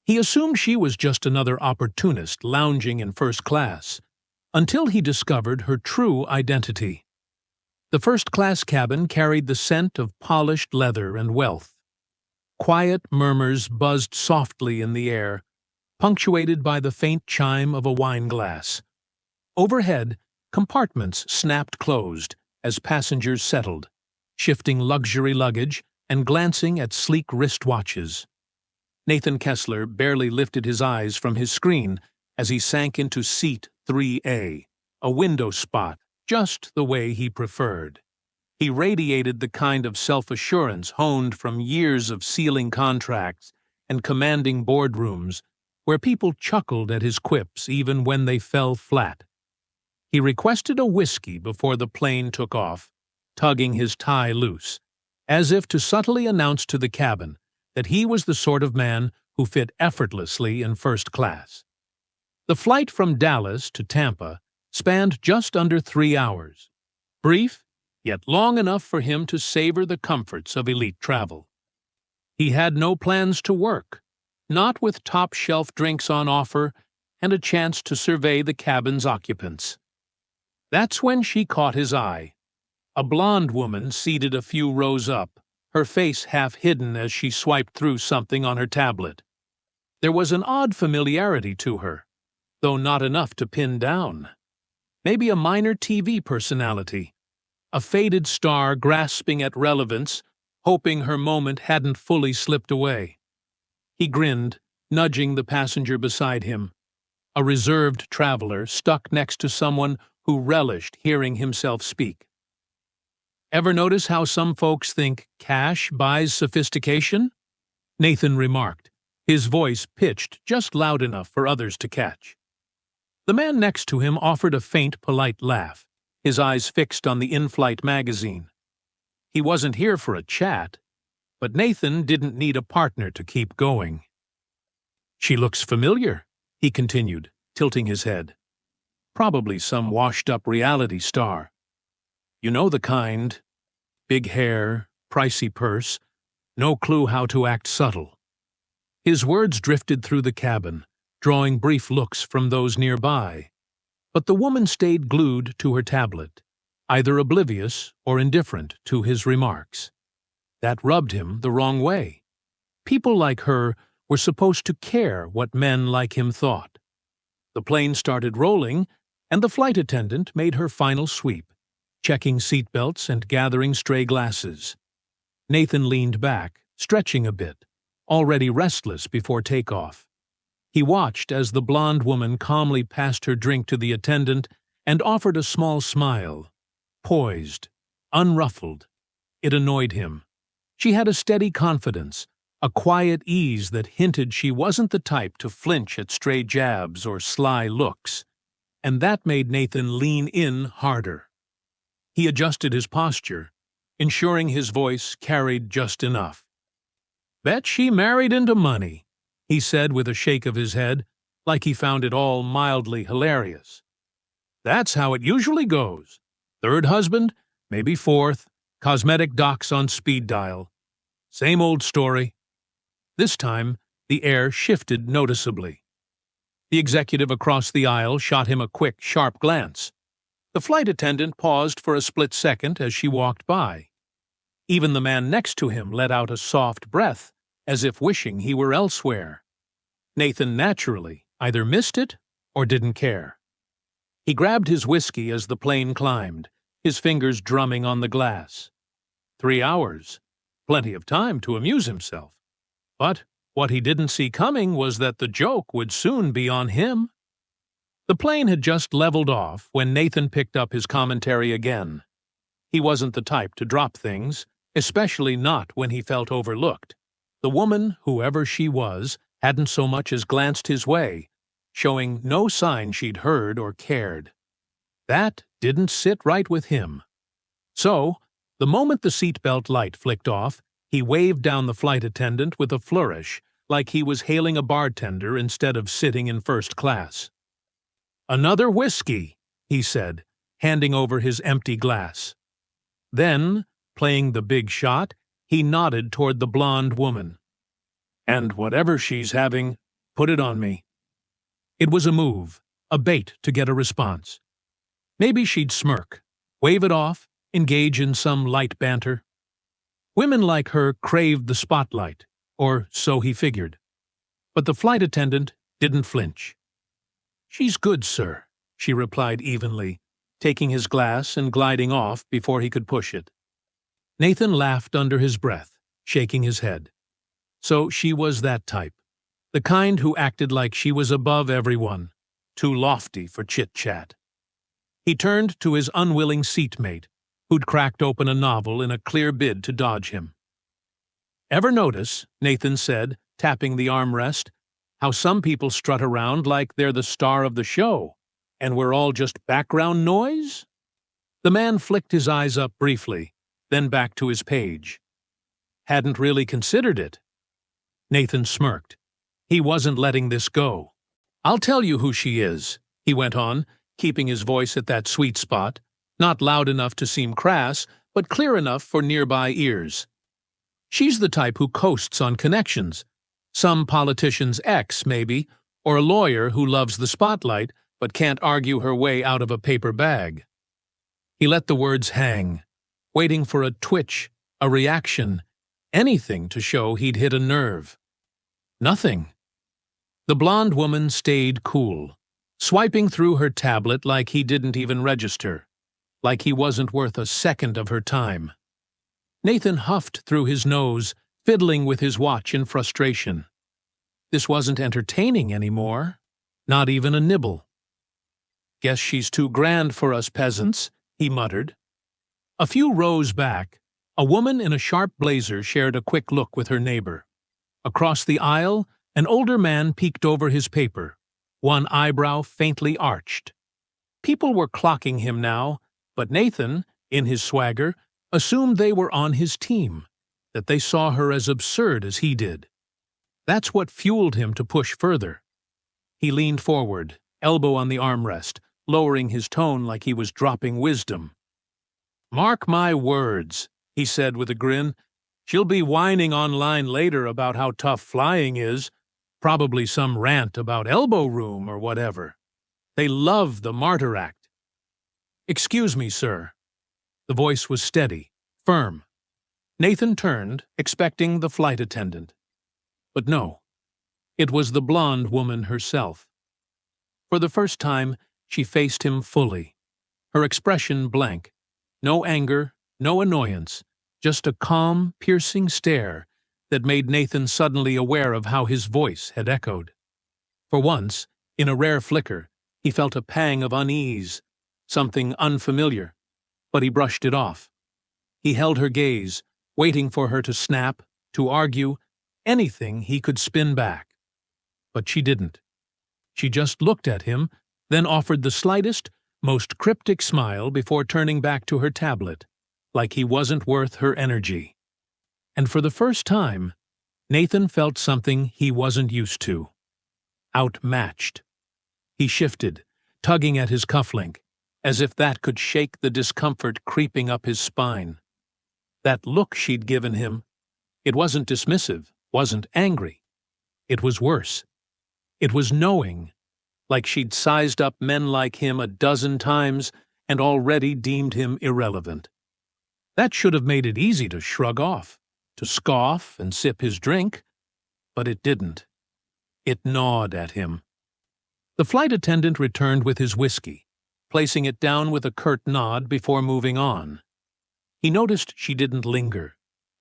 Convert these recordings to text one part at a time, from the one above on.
He assumed she was just another opportunist lounging in first class, until he discovered her true identity. The first-class cabin carried the scent of polished leather and wealth. Quiet murmurs buzzed softly in the air, punctuated by the faint chime of a wine glass. Overhead, compartments snapped closed as passengers settled, shifting luxury luggage and glancing at sleek wristwatches. Nathan Kessler barely lifted his eyes from his screen as he sank into seat 3A, a window spot just the way he preferred. He radiated the kind of self-assurance honed from years of sealing contracts and commanding boardrooms where people chuckled at his quips even when they fell flat. He requested a whiskey before the plane took off, tugging his tie loose, as if to subtly announce to the cabin that he was the sort of man who fit effortlessly in first class. The flight from Dallas to Tampa spanned just under 3 hours, brief, yet long enough for him to savor the comforts of elite travel. He had no plans to work, not with top-shelf drinks on offer and a chance to survey the cabin's occupants. That's when she caught his eye. A blonde woman seated a few rows up, her face half hidden as she swiped through something on her tablet. There was an odd familiarity to her, though not enough to pin down. Maybe a minor TV personality, a faded star grasping at relevance, hoping her moment hadn't fully slipped away. He grinned, nudging the passenger beside him, a reserved traveler stuck next to someone who relished hearing himself speak. Ever notice how some folks think cash buys sophistication? Nathan remarked, his voice pitched just loud enough for others to catch. The man next to him offered a faint, polite laugh, his eyes fixed on the in-flight magazine. He wasn't here for a chat, but Nathan didn't need a partner to keep going. "She looks familiar," he continued, tilting his head. "Probably some washed-up reality star. You know the kind. Big hair, pricey purse, no clue how to act subtle." His words drifted through the cabin, drawing brief looks from those nearby. But the woman stayed glued to her tablet, either oblivious or indifferent to his remarks. That rubbed him the wrong way. People like her were supposed to care what men like him thought. The plane started rolling, and the flight attendant made her final sweep, checking seatbelts and gathering stray glasses. Nathan leaned back, stretching a bit, already restless before takeoff. He watched as the blonde woman calmly passed her drink to the attendant and offered a small smile, poised, unruffled. It annoyed him. She had a steady confidence, a quiet ease that hinted she wasn't the type to flinch at stray jabs or sly looks, and that made Nathan lean in harder. He adjusted his posture, ensuring his voice carried just enough. "Bet she married into money," he said with a shake of his head, like he found it all mildly hilarious. "That's how it usually goes. Third husband, maybe fourth, cosmetic docs on speed dial. Same old story." This time, the air shifted noticeably. The executive across the aisle shot him a quick, sharp glance. The flight attendant paused for a split second as she walked by. Even the man next to him let out a soft breath, as if wishing he were elsewhere. Nathan naturally either missed it or didn't care. He grabbed his whiskey as the plane climbed, his fingers drumming on the glass. 3 hours. Plenty of time to amuse himself. But what he didn't see coming was that the joke would soon be on him. The plane had just leveled off when Nathan picked up his commentary again. He wasn't the type to drop things, especially not when he felt overlooked. The woman, whoever she was, hadn't so much as glanced his way, showing no sign she'd heard or cared. That didn't sit right with him. So, the moment the seatbelt light flicked off, he waved down the flight attendant with a flourish, like he was hailing a bartender instead of sitting in first class. "Another whiskey," he said, handing over his empty glass. Then, playing the big shot, he nodded toward the blonde woman. "And whatever she's having, Put it on me." It was a move, a bait to get a response. Maybe she'd smirk, wave it off, engage in some light banter. Women like her craved the spotlight, or so he figured. But the flight attendant didn't flinch. "She's good, sir," she replied evenly, taking his glass and gliding off before he could push it. Nathan laughed under his breath, shaking his head. So she was that type, the kind who acted like she was above everyone, too lofty for chit-chat. He turned to his unwilling seatmate, who'd cracked open a novel in a clear bid to dodge him. "Ever notice," Nathan said, tapping the armrest, "how some people strut around like they're the star of the show, and we're all just background noise?" The man flicked his eyes up briefly, then back to his page. "Hadn't really considered it." Nathan smirked. He wasn't letting this go. "I'll tell you who she is," he went on, keeping his voice at that sweet spot, not loud enough to seem crass, but clear enough for nearby ears. "She's the type who coasts on connections. Some politician's ex, maybe, or a lawyer who loves the spotlight but can't argue her way out of a paper bag." He let the words hang, waiting for a twitch, a reaction, anything to show he'd hit a nerve. Nothing. The blonde woman stayed cool, swiping through her tablet like he didn't even register, like he wasn't worth a second of her time. Nathan huffed through his nose, fiddling with his watch in frustration. This wasn't entertaining anymore, not even a nibble. "Guess she's too grand for us peasants," he muttered. A few rows back, a woman in a sharp blazer shared a quick look with her neighbor. Across the aisle, an older man peeked over his paper, one eyebrow faintly arched. People were clocking him now, but Nathan, in his swagger, assumed they were on his team, that they saw her as absurd as he did. That's what fueled him to push further. He leaned forward, elbow on the armrest, lowering his tone like he was dropping wisdom. "Mark my words," he said with a grin. "She'll be whining online later about how tough flying is, probably some rant about elbow room or whatever. They love the martyr act." "Excuse me, sir." The voice was steady, firm. Nathan turned, expecting the flight attendant. But no, it was the blonde woman herself. For the first time, she faced him fully, her expression blank. No anger, no annoyance, just a calm, piercing stare that made Nathan suddenly aware of how his voice had echoed. For once, in a rare flicker, he felt a pang of unease, something unfamiliar, but he brushed it off. He held her gaze, waiting for her to snap, to argue, anything he could spin back. But she didn't. She just looked at him, then offered the slightest, most cryptic smile before turning back to her tablet, like he wasn't worth her energy. And for the first time, Nathan felt something he wasn't used to. Outmatched. He shifted, tugging at his cufflink, as if that could shake the discomfort creeping up his spine. That look she'd given him, it wasn't dismissive, wasn't angry. It was worse. It was knowing, like she'd sized up men like him a dozen times and already deemed him irrelevant. That should have made it easy to shrug off, to scoff and sip his drink, but it didn't. It gnawed at him. The flight attendant returned with his whiskey, placing it down with a curt nod before moving on. He noticed she didn't linger,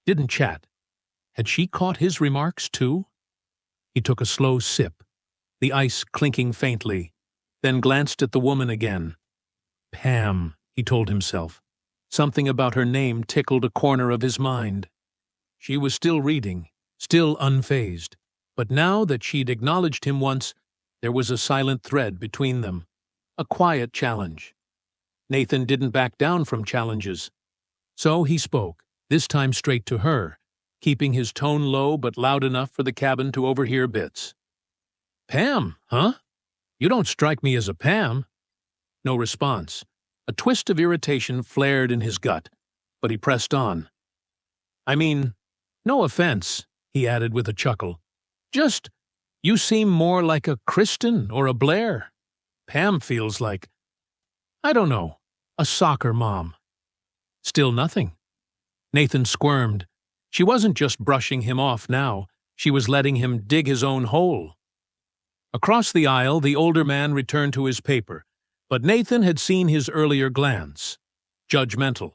didn't chat. Had she caught his remarks too? He took a slow sip, the ice clinking faintly, then glanced at the woman again. Pam, he told himself. Something about her name tickled a corner of his mind. She was still reading, still unfazed, but now that she'd acknowledged him once, there was a silent thread between them, a quiet challenge. Nathan didn't back down from challenges. So he spoke, this time straight to her, keeping his tone low but loud enough for the cabin to overhear bits. "Pam, huh? You don't strike me as a Pam." No response. A twist of irritation flared in his gut, but he pressed on. "I mean, no offense," he added with a chuckle. "Just, You seem more like a Kristen or a Blair. Pam feels like, I don't know, a soccer mom. Still nothing. Nathan squirmed. She wasn't just brushing him off now. She was letting him dig his own hole. Across the aisle, the older man returned to his paper, but Nathan had seen his earlier glance. Judgmental.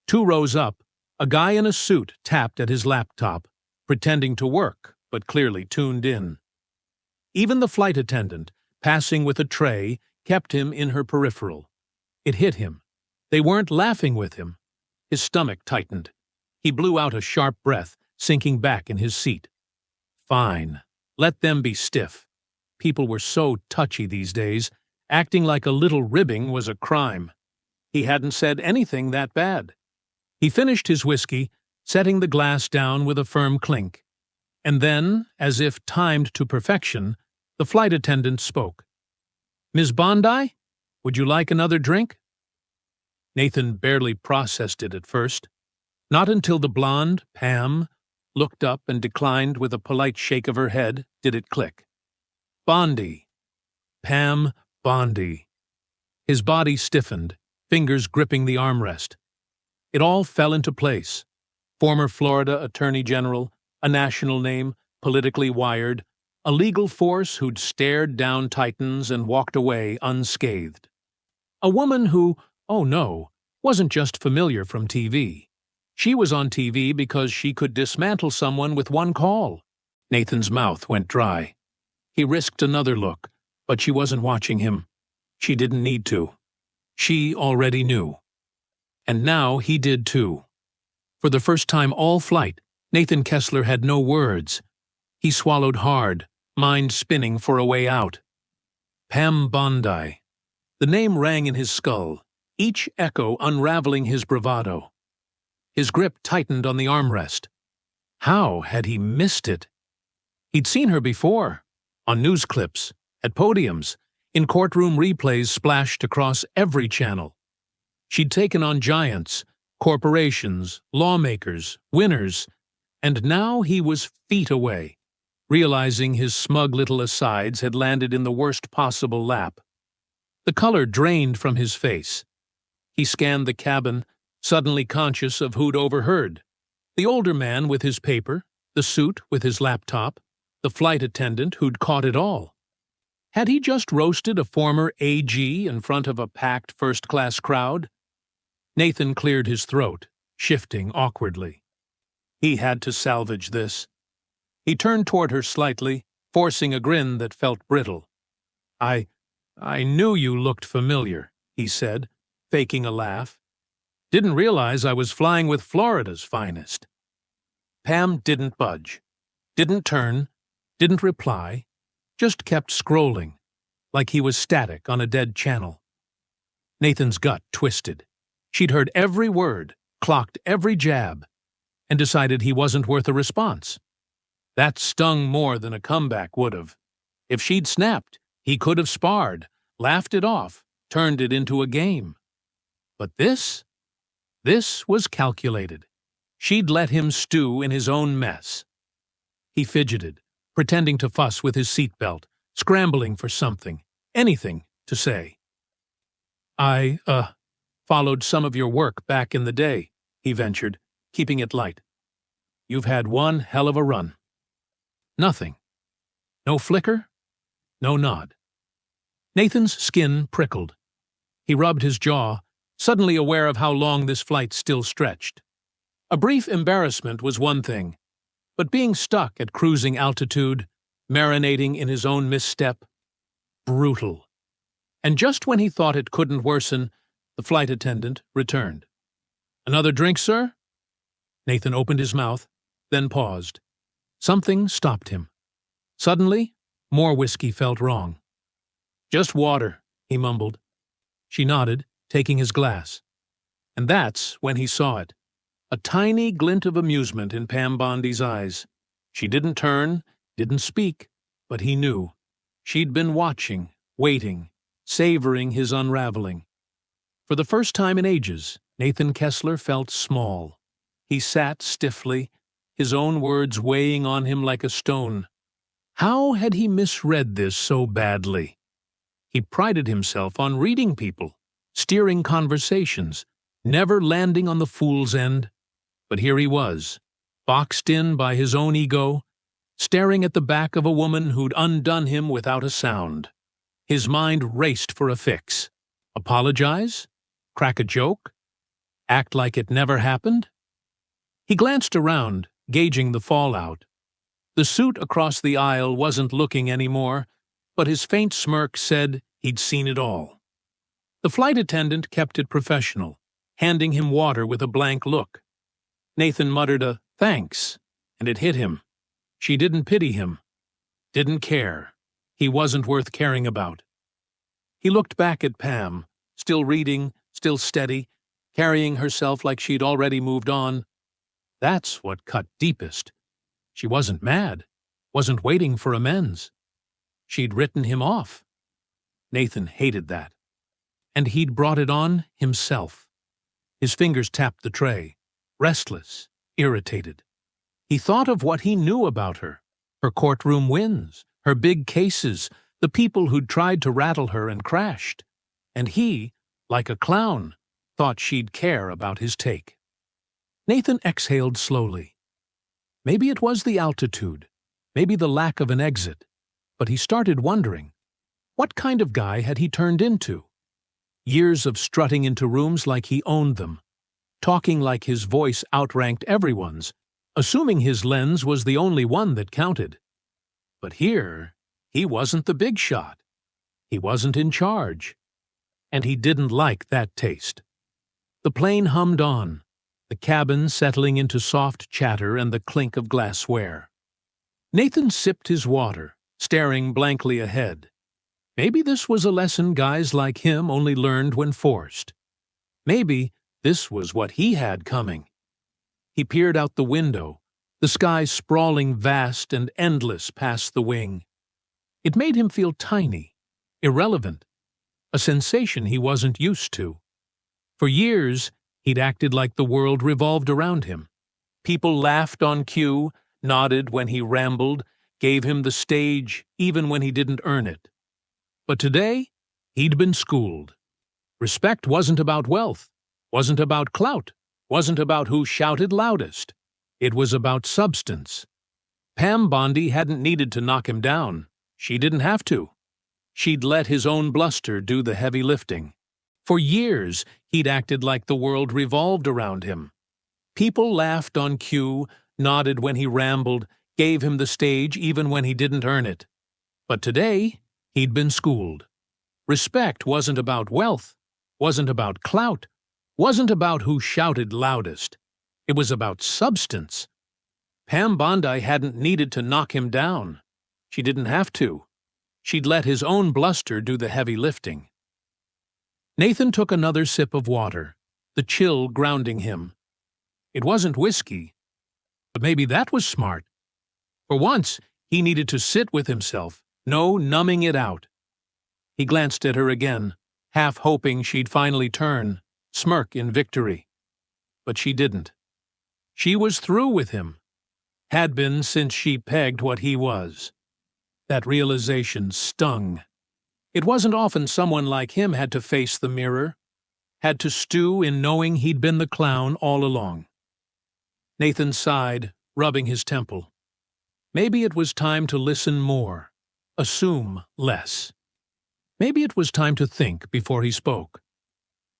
2 rows up, a guy in a suit tapped at his laptop, pretending to work, but clearly tuned in. Even the flight attendant, passing with a tray, kept him in her peripheral. It hit him. They weren't laughing with him. His stomach tightened. He blew out a sharp breath, sinking back in his seat. Fine. Let them be stiff. People were so touchy these days. Acting like a little ribbing was a crime. He hadn't said anything that bad. He finished his whiskey, setting the glass down with a firm clink. And then, as if timed to perfection, the flight attendant spoke. "Ms. Bondi, would you like another drink?" Nathan barely processed it at first. Not until the blonde, Pam, looked up and declined with a polite shake of her head did it click. Bondi. Pam Bondi. His body stiffened, fingers gripping the armrest. It all fell into place. Former Florida Attorney General, a national name, politically wired, a legal force who'd stared down titans and walked away unscathed. A woman who, oh no, wasn't just familiar from TV. She was on TV because she could dismantle someone with one call. Nathan's mouth went dry. He risked another look, but she wasn't watching him. She didn't need to. She already knew. And now he did too. For the first time all flight, Nathan Kessler had no words. He swallowed hard, mind spinning for a way out. Pam Bondi. The name rang in his skull, each echo unraveling his bravado. His grip tightened on the armrest. How had he missed it? He'd seen her before, on news clips, at podiums, in courtroom replays splashed across every channel. She'd taken on giants, corporations, lawmakers, winners, and now he was feet away, realizing his smug little asides had landed in the worst possible lap. The color drained from his face. He scanned the cabin, suddenly conscious of who'd overheard. The older man with his paper, the suit with his laptop, the flight attendant who'd caught it all. Had he just roasted a former AG in front of a packed first-class crowd? Nathan cleared his throat, shifting awkwardly. He had to salvage this. He turned toward her slightly, forcing a grin that felt brittle. I knew you looked familiar," he said, faking a laugh. "Didn't realize I was flying with Florida's finest." Pam didn't budge, didn't turn, didn't reply, just kept scrolling, like he was static on a dead channel. Nathan's gut twisted. She'd heard every word, clocked every jab, and decided he wasn't worth a response. That stung more than a comeback would have. If she'd snapped, he could have sparred, laughed it off, turned it into a game. But this was calculated. She'd let him stew in his own mess. He fidgeted, pretending to fuss with his seatbelt, scrambling for something, anything to say. I followed some of your work back in the day," he ventured, keeping it light. "You've had one hell of a run." Nothing. No flicker, no nod. Nathan's skin prickled. He rubbed his jaw, suddenly aware of how long this flight still stretched. A brief embarrassment was one thing, but being stuck at cruising altitude, marinating in his own misstep, brutal. And just when he thought it couldn't worsen, the flight attendant returned. "Another drink, sir?" Nathan opened his mouth, then paused. Something stopped him. Suddenly, more whiskey felt wrong. "Just water," he mumbled. She nodded, taking his glass. And that's when he saw it. A tiny glint of amusement in Pam Bondi's eyes. She didn't turn, didn't speak, but he knew. She'd been watching, waiting, savoring his unraveling. For the first time in ages, Nathan Kessler felt small. He sat stiffly, his own words weighing on him like a stone. How had he misread this so badly? He prided himself on reading people, steering conversations, never landing on the fool's end. But here he was, boxed in by his own ego, staring at the back of a woman who'd undone him without a sound. His mind raced for a fix. Apologize? Crack a joke? Act like it never happened? He glanced around, gauging the fallout. The suit across the aisle wasn't looking anymore, but his faint smirk said he'd seen it all. The flight attendant kept it professional, handing him water with a blank look. Nathan muttered a thanks, and it hit him. She didn't pity him. Didn't care. He wasn't worth caring about. He looked back at Pam, still reading, still steady, carrying herself like she'd already moved on. That's what cut deepest. She wasn't mad, wasn't waiting for amends. She'd written him off. Nathan hated that. And he'd brought it on himself. His fingers tapped the tray, restless, irritated. He thought of what he knew about her, her courtroom wins, her big cases, the people who'd tried to rattle her and crashed. And he, like a clown, thought she'd care about his take. Nathan exhaled slowly. Maybe it was the altitude, maybe the lack of an exit, but he started wondering, what kind of guy had he turned into? Years of strutting into rooms like he owned them, talking like his voice outranked everyone's, assuming his lens was the only one that counted. But here, he wasn't the big shot. He wasn't in charge. And he didn't like that taste. The plane hummed on, the cabin settling into soft chatter and the clink of glassware. Nathan sipped his water, staring blankly ahead. Maybe this was a lesson guys like him only learned when forced. Maybe this was what he had coming. He peered out the window, the sky sprawling vast and endless past the wing. It made him feel tiny, irrelevant, a sensation he wasn't used to. For years, he'd acted like the world revolved around him. People laughed on cue, nodded when he rambled, gave him the stage even when he didn't earn it. But today, he'd been schooled. Respect wasn't about wealth, wasn't about clout, wasn't about who shouted loudest. It was about substance. Pam Bondi hadn't needed to knock him down. She didn't have to. She'd let his own bluster do the heavy lifting. For years, he'd acted like the world revolved around him. People laughed on cue, nodded when he rambled, gave him the stage even when he didn't earn it. But today, he'd been schooled. Respect wasn't about wealth, wasn't about clout, wasn't about who shouted loudest. It was about substance. Pam Bondi hadn't needed to knock him down. She didn't have to. She'd let his own bluster do the heavy lifting. Nathan took another sip of water, the chill grounding him. It wasn't whiskey, but maybe that was smart. For once, he needed to sit with himself, no numbing it out. He glanced at her again, half hoping she'd finally turn, smirk in victory. But she didn't. She was through with him. Had been since she pegged what he was. That realization stung. It wasn't often someone like him had to face the mirror, had to stew in knowing he'd been the clown all along. Nathan sighed, rubbing his temple. Maybe it was time to listen more, assume less. Maybe it was time to think before he spoke.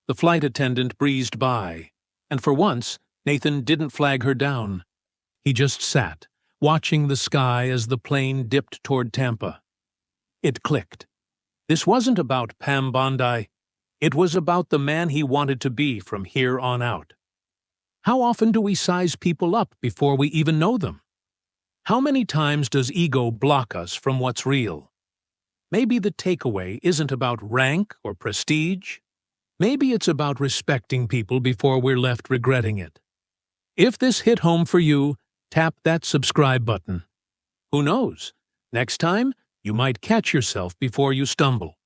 The flight attendant breezed by, and for once, Nathan didn't flag her down. He just sat, watching the sky as the plane dipped toward Tampa. It clicked. This wasn't about Pam Bondi. It was about the man he wanted to be from here on out. How often do we size people up before we even know them? How many times does ego block us from what's real? Maybe the takeaway isn't about rank or prestige. Maybe it's about respecting people before we're left regretting it. If this hit home for you, tap that subscribe button. Who knows? Next time, you might catch yourself before you stumble.